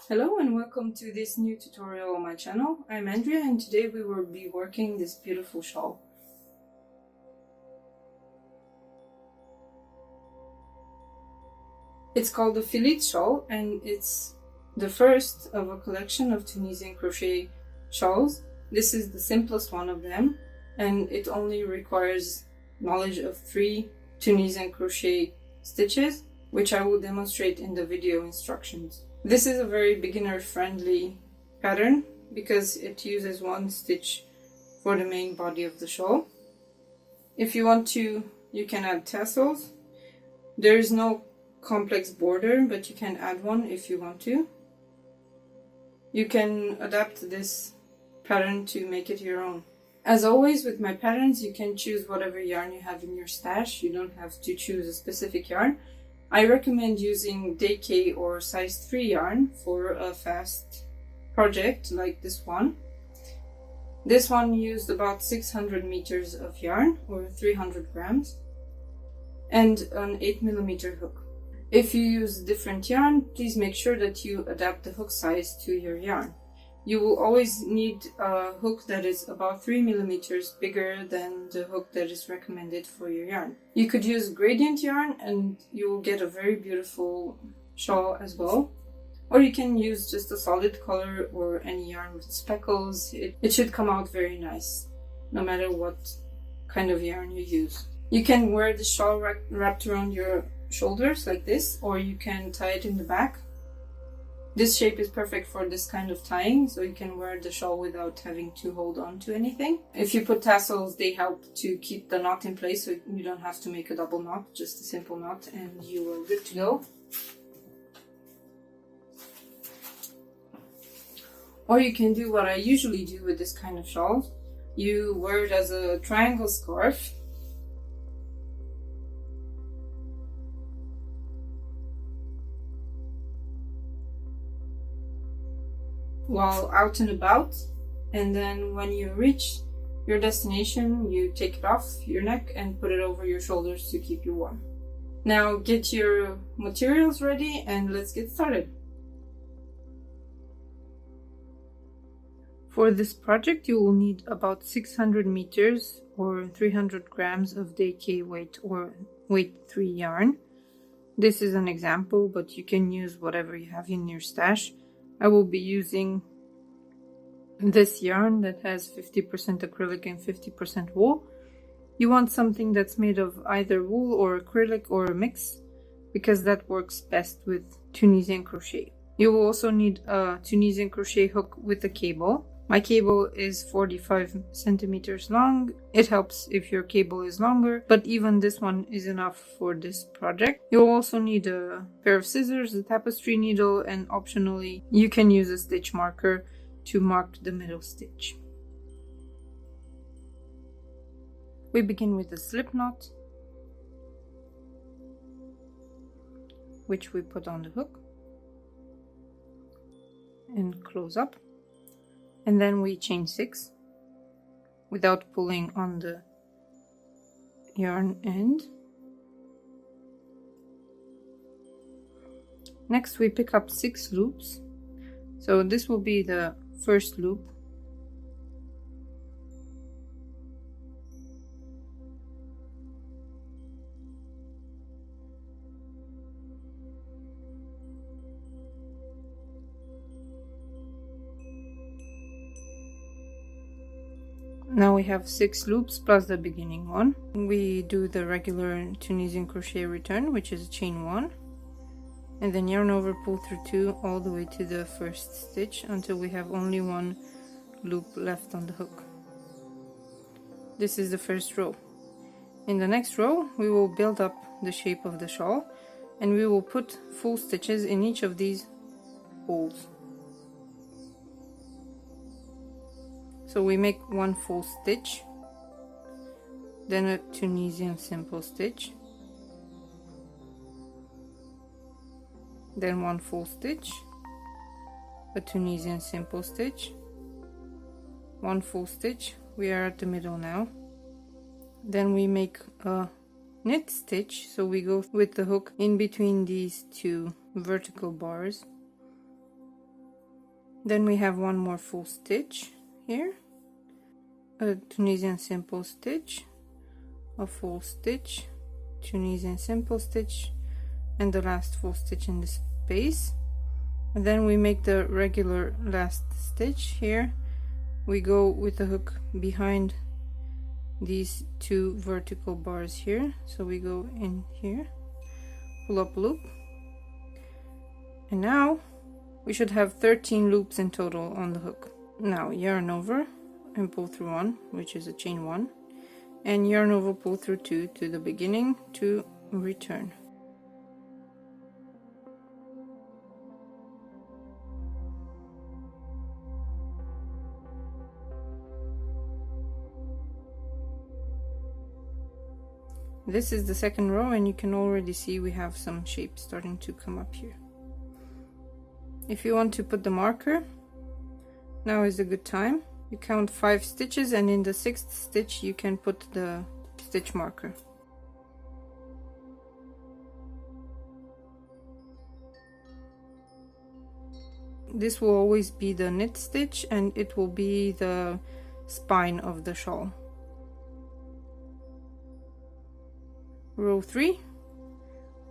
Hello and welcome to this new tutorial on my channel. I'm Andrea and today we will be working this beautiful shawl. It's called the Phyllite shawl and it's the first of a collection of Tunisian crochet shawls. This is the simplest one of them and it only requires knowledge of 3 Tunisian crochet stitches, which I will demonstrate in the video instructions. This is a very beginner-friendly pattern because it uses 1 stitch for the main body of the shawl. If you want to, you can add tassels. There is no complex border, but you can add one if you want to. You can adapt this pattern to make it your own. As always with my patterns, you can choose whatever yarn you have in your stash. You don't have to choose a specific yarn. I recommend using DK or size 3 yarn for a fast project like this one. This one used about 600 meters of yarn or 300 grams and an 8mm hook. If you use different yarn, please make sure that you adapt the hook size to your yarn. You will always need a hook that is about 3mm bigger than the hook that is recommended for your yarn. You could use gradient yarn and you will get a very beautiful shawl as well. Or you can use just a solid color or any yarn with speckles. It should come out very nice, no matter what kind of yarn you use. You can wear the shawl wrapped around your shoulders like this, or you can tie it in the back. This shape is perfect for this kind of tying, so you can wear the shawl without having to hold on to anything. If you put tassels, they help to keep the knot in place, so you don't have to make a double knot, just a simple knot, and you are good to go. Or you can do what I usually do with this kind of shawl. You wear it as a triangle scarf. While out and about, and then when you reach your destination, you take it off your neck and put it over your shoulders to keep you warm. Now get your materials ready and let's get started. For this project you will need about 600 meters or 300 grams of DK weight or weight 3 yarn. This is an example, but you can use whatever you have in your stash. I will be using this yarn that has 50% acrylic and 50% wool. You want something that's made of either wool or acrylic or a mix, because that works best with Tunisian crochet. You will also need a Tunisian crochet hook with a cable. My cable is 45 centimeters long. It helps if your cable is longer, but even this one is enough for this project. You'll also need a pair of scissors, a tapestry needle, and optionally you can use a stitch marker to mark the middle stitch. We begin with a slip knot, which we put on the hook and close up. And then we chain 6 without pulling on the yarn end. Next we pick up 6 loops. So this will be the first loop. Now we have 6 loops plus the beginning one. We do the regular Tunisian crochet return, which is chain 1, and then yarn over, pull through 2 all the way to the first stitch until we have only 1 loop left on the hook. This is the first row. In the next row we will build up the shape of the shawl and we will put full stitches in each of these holes. So we make 1 full stitch, then a Tunisian simple stitch, then 1 full stitch, a Tunisian simple stitch, 1 full stitch. We are at the middle now. Then we make a knit stitch, so we go with the hook in between these 2 vertical bars. Then we have one more full stitch here, a Tunisian simple stitch, a full stitch, Tunisian simple stitch, and the last full stitch in the space. And then we make the regular last stitch here. We go with the hook behind these two vertical bars here, so we go in here, pull up a loop, and now we should have 13 loops in total on the hook. Now yarn over and pull through one, which is a chain one, and yarn over, pull through two to the beginning to return. This is the second row, and you can already see we have some shapes starting to come up here. If you want to put the marker, now is a good time. You count 5 stitches, and in the 6th stitch you can put the stitch marker. This will always be the knit stitch, and it will be the spine of the shawl. Row 3,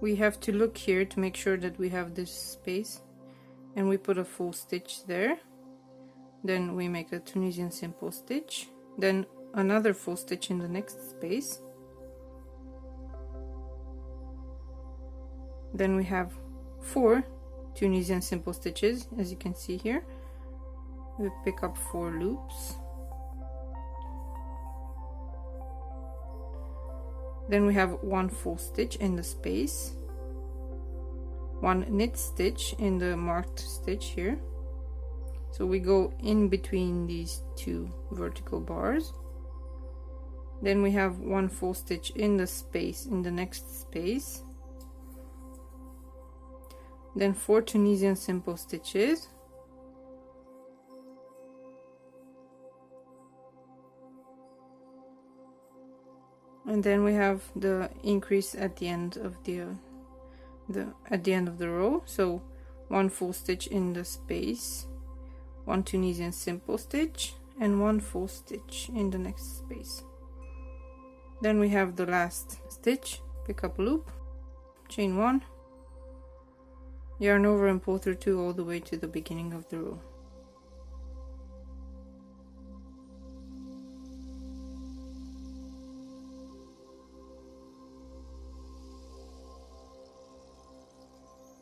we have to look here to make sure that we have this space, and we put a full stitch there. Then we make a Tunisian simple stitch, then another full stitch in the next space. Then we have 4 Tunisian simple stitches, as you can see here. We pick up 4 loops. Then we have 1 full stitch in the space, 1 knit stitch in the marked stitch here. So we go in between these 2 vertical bars. Then we have 1 full stitch in the space, in the next space. Then 4 Tunisian simple stitches. And then we have the increase at the end of the end of the row. So 1 full stitch in the space, 1 Tunisian simple stitch, and 1 full stitch in the next space. Then we have the last stitch, pick up a loop, chain 1, yarn over and pull through 2 all the way to the beginning of the row.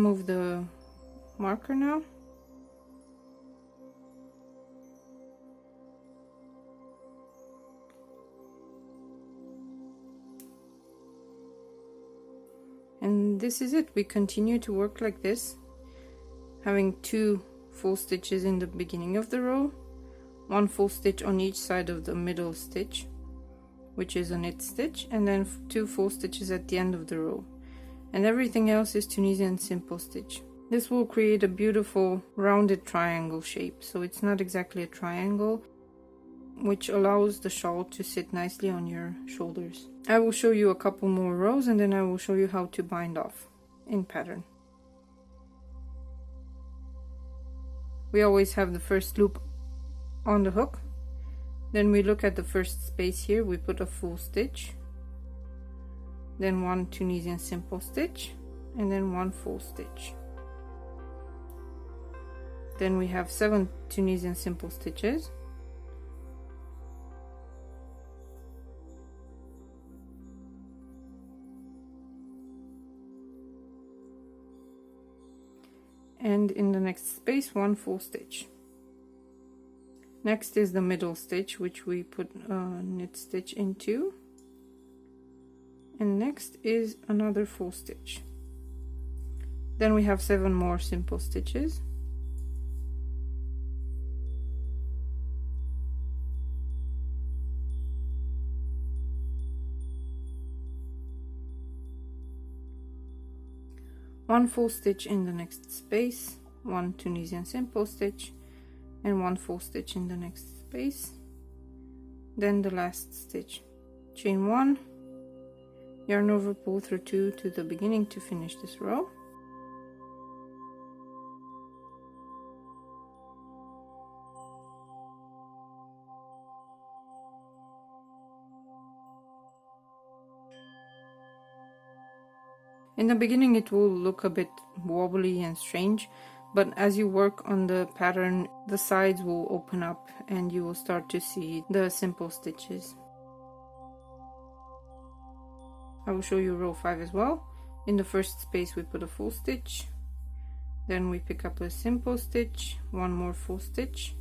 Move the marker now. And this is it. We continue to work like this, having 2 full stitches in the beginning of the row, 1 full stitch on each side of the middle stitch, which is a knit stitch, and then 2 full stitches at the end of the row. And everything else is Tunisian simple stitch. This will create a beautiful rounded triangle shape. So it's not exactly a triangle, which allows the shawl to sit nicely on your shoulders. I will show you a couple more rows, and then I will show you how to bind off in pattern. We always have the first loop on the hook. Then we look at the first space here, we put a full stitch, then 1 Tunisian simple stitch, and then 1 full stitch. Then we have 7 Tunisian simple stitches, and in the next space 1 full stitch. Next is the middle stitch, which we put a knit stitch into, and next is another full stitch. Then we have 7 more simple stitches, one full stitch in the next space, 1 Tunisian simple stitch, and 1 full stitch in the next space. Then the last stitch, chain 1, yarn over, pull through 2 to the beginning to finish this row. In the beginning it will look a bit wobbly and strange, but as you work on the pattern, the sides will open up and you will start to see the simple stitches. I will show you row 5 as well. In the first space we put a full stitch, then we pick up a simple stitch, one more full stitch,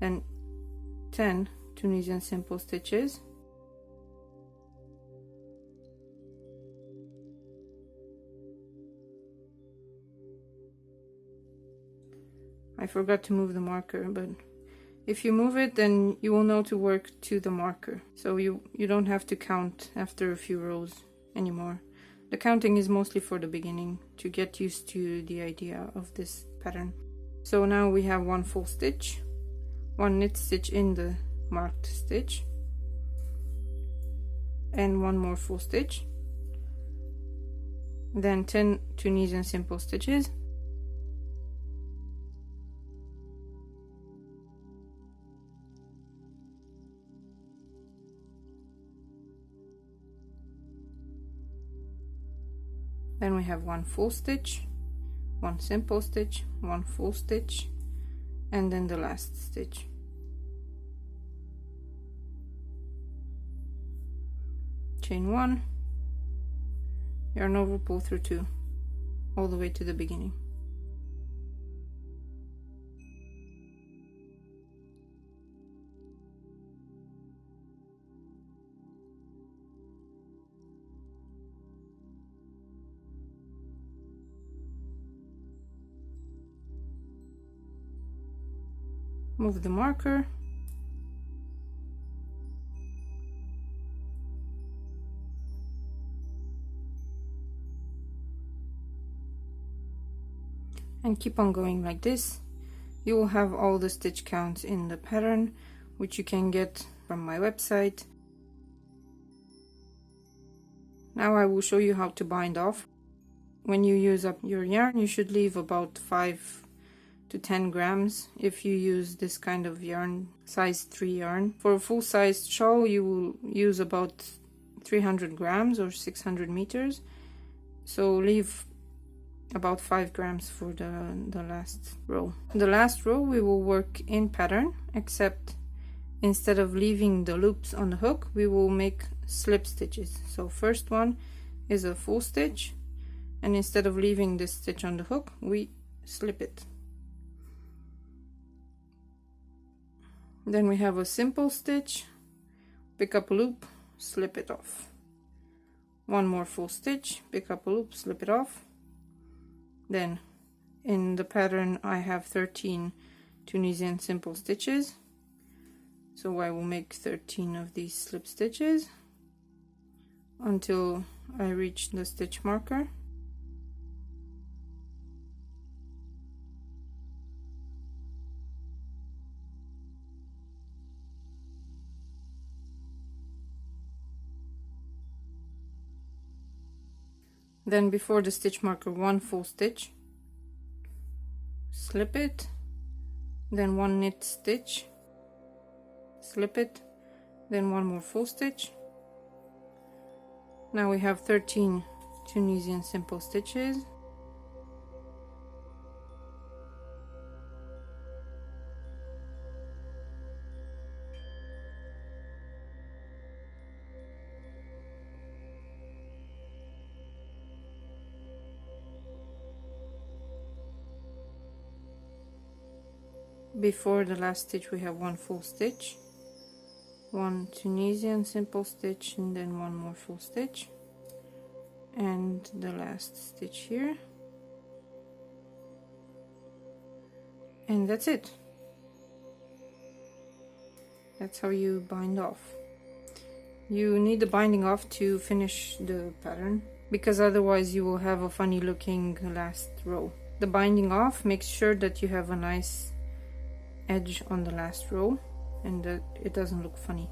then 10 Tunisian simple stitches, I forgot to move the marker, but if you move it, then you will know to work to the marker. So you don't have to count after a few rows anymore. The counting is mostly for the beginning, to get used to the idea of this pattern. So now we have one full stitch, one knit stitch in the marked stitch, and one more full stitch, then 10 Tunisian simple stitches, then we have one full stitch, one simple stitch, one full stitch, and then the last stitch. Chain 1, yarn over, pull through 2, all the way to the beginning. Move the marker, and keep on going like this. You will have all the stitch counts in the pattern, which you can get from my website. Now I will show you how to bind off. When you use up your yarn, you should leave about 5 to 10 grams if you use this kind of yarn, size 3 yarn. For a full-sized shawl you will use about 300 grams or 600 meters, so leave about 5 grams for the last row. The last row we will work in pattern, except instead of leaving the loops on the hook, we will make slip stitches. So first one is a full stitch, and instead of leaving this stitch on the hook, we slip it. Then we have a simple stitch, pick up a loop, slip it off. One more full stitch, pick up a loop, slip it off. Then in the pattern I have 13 Tunisian simple stitches, so I will make 13 of these slip stitches until I reach the stitch marker. Then before the stitch marker, one full stitch, slip it, then one knit stitch, slip it, then one more full stitch. Now we have 13 Tunisian simple stitches. Before the last stitch we have one full stitch, one Tunisian simple stitch, and then one more full stitch, and the last stitch here, and that's it. That's how you bind off. You need the binding off to finish the pattern, because otherwise you will have a funny looking last row. The binding off makes sure that you have a nice edge on the last row and that it doesn't look funny.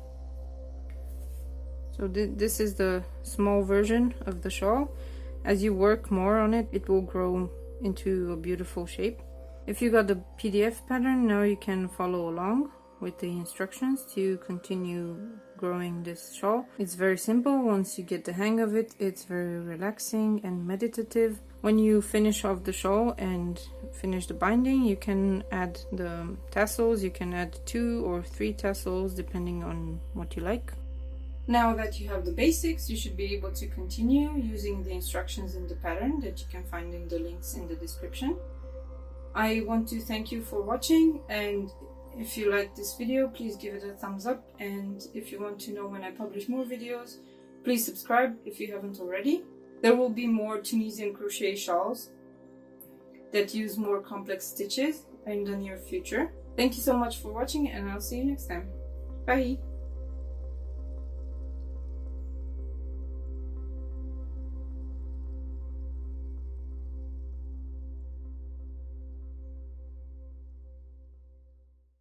So this is the small version of the shawl. As you work more on it, it will grow into a beautiful shape. If you got the PDF pattern, now you can follow along with the instructions to continue growing this shawl. It's very simple. Once you get the hang of it, it's very relaxing and meditative. When you finish off the shawl and finish the binding, you can add the tassels. You can add 2 or 3 tassels depending on what you like. Now that you have the basics, you should be able to continue using the instructions in the pattern that you can find in the links in the description. I want to thank you for watching, and if you like this video, please give it a thumbs up, and if you want to know when I publish more videos, please subscribe if you haven't already. There will be more Tunisian crochet shawls that use more complex stitches in the near future. Thank you so much for watching, and I'll see you next time. Bye!